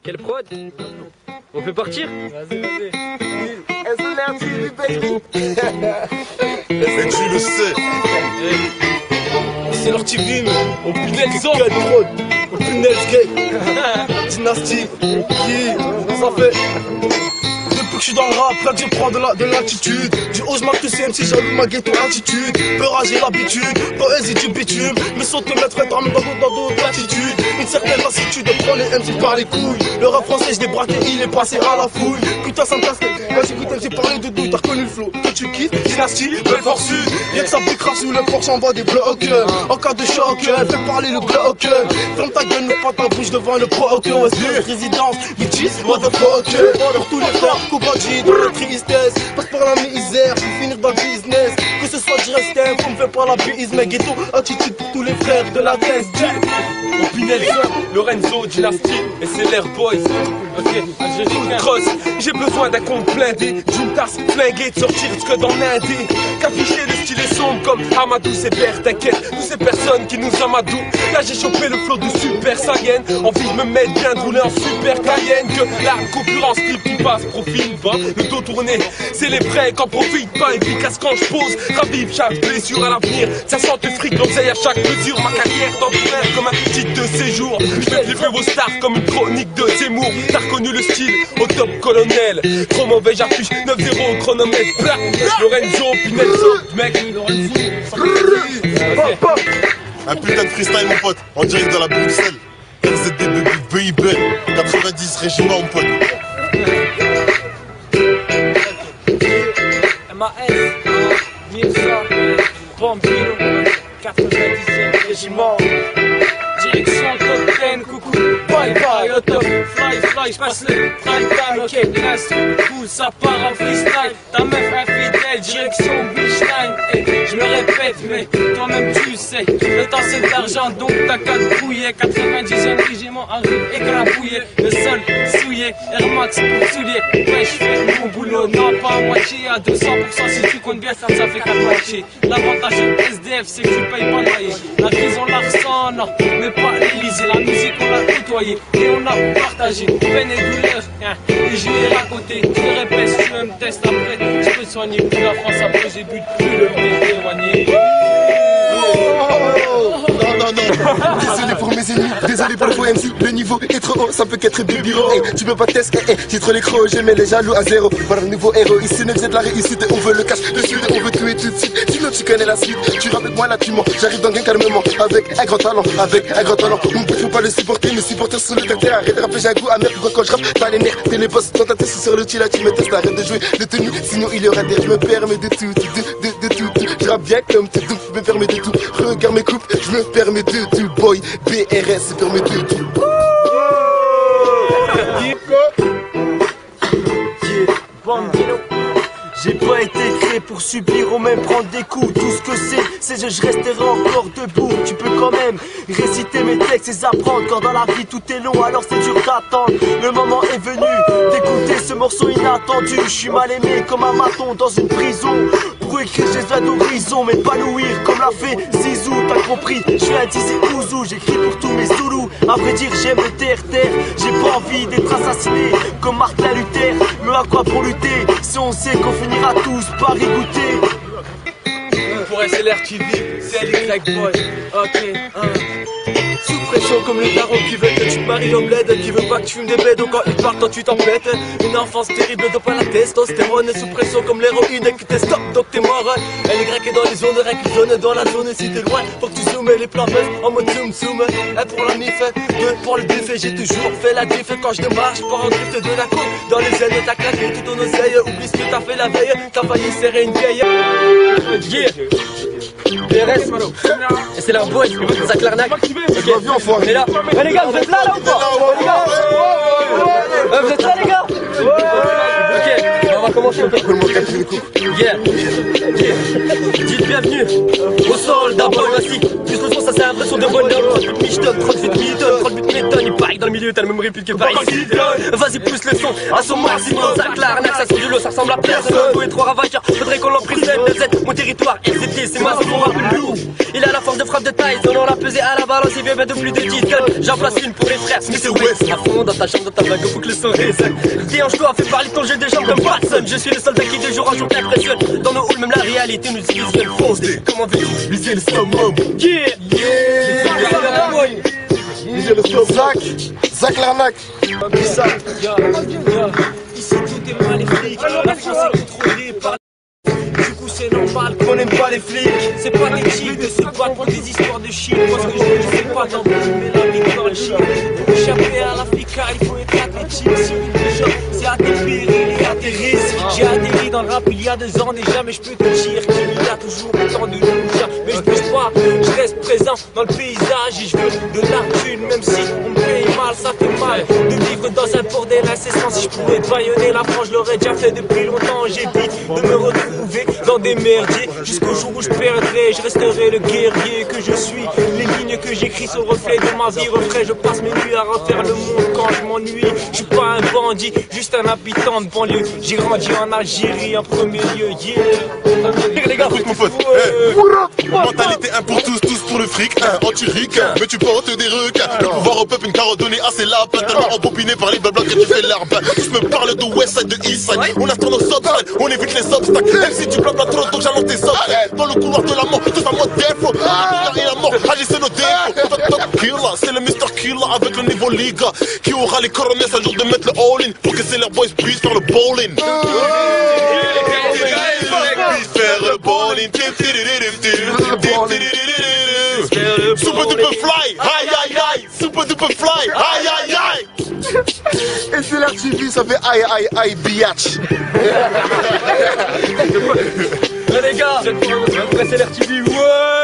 Quelle prod? On peut partir? Vas-y, vas-y. Et tu le sais. C'est leur TV, mais on punait le zone. On punait le skate. Dynastie. Ça fait. Depuis que je suis dans le rap, là que je prends de l'attitude. Du haut, je marque que c'est MC, jaloux ma ghetto attitude. Peur, j'ai l'habitude, poésie du bitume. Mais saute me mettre dans d'autres latitudes. Une certaine lassitude de prendre les MC par les couilles. Le rap français, je l'ai braqué, il est passé à la fouille. Putain, ça me casse les. Vas-y, écoute, MC, parler de doute, t'as reconnu le flow. Que tu kiffes, Dynastie, Belfort Sud. Y'a que ça piquera sous le porche, j'envoie des blocs. En cas de choc, fais parler le bloc. Ferme ta gueule, ne pas ta bouche devant le proc. Résidence, bitches, motherfucker. Pour tous les frères, Koubadji, dans la tristesse. Passe par la misère, pour finir dans le business. Que ce soit du restin, qu'on me fait pas la bise. Mais ghetto, attitude pour tous les frères de la tête. On pinait Lorenzo, Dynastie et c'est l'air boys. Ok, Cross, j'ai besoin d'un compte blindé, d'une tasse flinguée, de sortir jusque dans l'indé. Qu'afficher le style est sombre comme Amadou, c'est père, t'inquiète, toutes ces personnes qui nous amadouent. Là j'ai chopé le flow de Super Saiyan, envie de me mettre bien, de rouler en Super Cayenne. Que la concurrence qui passe, profile, va, le dos tourné, c'est les vrais qu'en profite pas, efficace quand je pose. Ravive chaque blessure à l'avenir, ça sent le fric, l'oseille à chaque mesure. Ma carrière temporaire comme un titre de séjour. Je vais livrer vos stars comme une chronique de Zemmour. T'as reconnu le style au top colonel. Trop mauvais, j'affiche 9-0 au chronomètre. Blah. Lorenzo, Pinelso, mec. Un putain de freestyle, mon pote, en direct de la Bruxelles. RZD BIB, 90 régiment, mon pote. MAS, Mirza, Bambino, 90e régiment. Direction top 10, coucou, bye bye, au top, fly, j'passe le prime time, ok, nice, cool, ça part en freestyle, ta meuf infidèle, direction Beachline, et je me répète, mais toi-même tu sais, le temps c'est de l'argent, donc t'as qu'à te brouiller, 90e régiment arrive écrabouillé, le sol souillé, Air Max pour soulier, ouais, j'fais mon boulot, non pas à moitié, à 200%, si tu comptes bien ça fait qu'à moitié, l'avantage de SDF c'est que tu payes pas le loyer, la prison la ressent, non, mais pas l'Élysée, la musique on l'a côtoyée et on a partagé peine et douleur, et je l'ai raconté, je le répète, si tu veux me tester après, je peux te soigner, plus la France après j'ai bu de plus le blé éloigné. Non, désolé pour mes ennemis, désolé pour le faux MC, le niveau est trop haut, ça peut qu'être baby roll. Tu peux pas tester, j'ai trop les crocs, j'ai mis les jaloux à zéro. Voilà le nouveau héros, ici ne faisait de la réussite, on veut le cash, le suite, on veut tuer tout de suite. Sinon tu connais la suite, tu rappes avec moi là tu mens, j'arrive dans le game calmement, avec un grand talent, Mon pote faut pas le supporter, mes supporters sont le terre, arrête de rapper, j'ai un goût amer, quand je rappe, t'as les nerfs, t'es les boss, dans ta tête c'est sur le là tu me testes, arrête de jouer de tenue, sinon il y aura des, je me permets de tout, je rappe bien comme tout, je me permets de tout, regarde mes coupes, je me permets de tout, boy, BRS, je me permets de tout. J'ai pas été créé pour subir ou même prendre des coups. Tout ce que c'est je resterai encore debout. Tu peux quand même réciter mes textes et apprendre. Quand dans la vie tout est long, alors c'est dur d'attendre. Le moment est venu d'écouter ce morceau inattendu. Je suis mal aimé comme un maton dans une prison. Pour écrire j'ai besoin d'horizon, mais pas louir comme l'a fait Zizou. T'as compris, je suis un Dizzy Ouzou. J'écris pour tous mes Zoulous. À vrai dire j'aime le terre-terre. J'ai pas envie d'être assassiné comme Martin Luther. Mais à quoi pour lutter si on sait qu'on finira tous par y goûter. Pour SLR TV, c'est LY Boy. Ok, Sous pression comme le daron qui veut que tu paries au bled, qui veut pas que tu fumes des bêtes, donc quand il part toi tu t'en pètes. Une enfance terrible de pas la testostérone, sous pression comme l'héroïne qui te stop donc t'es mort. Elle est grecque dans les zones réclusionnes, dans la zone si t'es loin, faut que tu zoomes les plans en mode zoom zoom. Un pour la mif, deux pour le défait, j'ai toujours fait la diff quand je démarche, pas en drift de la côte. Dans les ailes t'as claqué tout ton oseille, oublie ce que t'as fait la veille, t'as failli serrer une vieille. Yeah. DRS, Malo. Et c'est leur boy, Zach Larnac. Ok, on est là. Eh les gars, vous êtes là ou pas? Vous êtes Yeah, dites bienvenue au soldat boy, voici. Plus le son, ça c'est l'impression de bonhomme. 38 michetonnes, 38 millitonnes, 38 métonnes. Il paraît que dans le milieu t'as le même réplique que Paris. Vas-y, pousse le son à son maximum. Ça l'arnaque, ça sent du lot, ça ressemble à personne. Beau et trop ravageur, faudrait qu'on l'emprisonne. Z, mon territoire, FCT, c'est moi, c'est mon rap le loup. Il a la force de frappe de taille, on l'a pesé à la balance, il vient de plus de 10 tonnes. J'en place une pour les frères, Smith et West. À fond dans ta chambre, dans ta vague, faut que le son résonne. Déhanche-toi, fais parler ton jeu de jambes comme Watson. Je suis le soldat qui de jour en jour t'impressionne. Dans nos halls, même la réalité nous illusionne. Fonce des, comment veux-tu viser le summum? Yeah, Viser le summum. Zach l'arnaque. Ici tout est maléfique, la France est contrôlée par. Du coup c'est normal qu'on n'aime pas les flics. C'est pas l'éthique de se battre pour des histoires de shit. Moi ce que je veux c'est pas d'embrouiller la vie dans le shit. Pour échapper à l'Africa il faut être athlétique. Si déjà c'est à tes périls et à tes risques. J'ai atterri dans le rap il y a 2 ans déjà. Mais je peux te dire qu'il y a toujours autant de loups. Mais je bouge pas, je reste présent dans le paysage. Et je veux de la thune même si on me paye mal. Ça fait mal de vivre dans un bordel incessant. Si je pouvais vaillonner la France je l'aurais déjà fait depuis longtemps. J'évite de me retrouver dans des merdiers, jusqu'au jour où je perdrai, je resterai le guerrier que je suis. Les lignes que j'écris sont le reflet de ma vie, reflet, je passe mes nuits à refaire le monde quand je m'ennuie. Je suis pas un bandit, juste un habitant de banlieue. J'ai grandi en Algérie en premier lieu, yeah. Les gars, écoute mon pote, mentalité un pour tous, tous pour le fric, anti-ric, mais tu portes des requins. Le pouvoir au peuple, une carotte donnée à ses lapins, tellement empopiné par les blabla que tu fais l'arbre. Tous me parlent de Westside, de Eastside, on attend nos subsides, on évite les obstacles, même si tu blabla trop, donc j'allonge tes obstacles. Dans le couloir de la mort, tous en mode défaut, la et la mort, agissez nos défauts. Top killer, c'est le Mr. Killer avec le niveau Liga, qui aura les coronets un jour de mettre le all-in, pour que c'est leurs boys puissent faire le bowling. Faire le bowling. Super duper fly, aïe aïe aïe. Super duper fly, aïe aïe aïe. Et c'est l'RTV, ça fait aïe aïe aïe biatch. Les gars, après c'est l'RTV, ouais.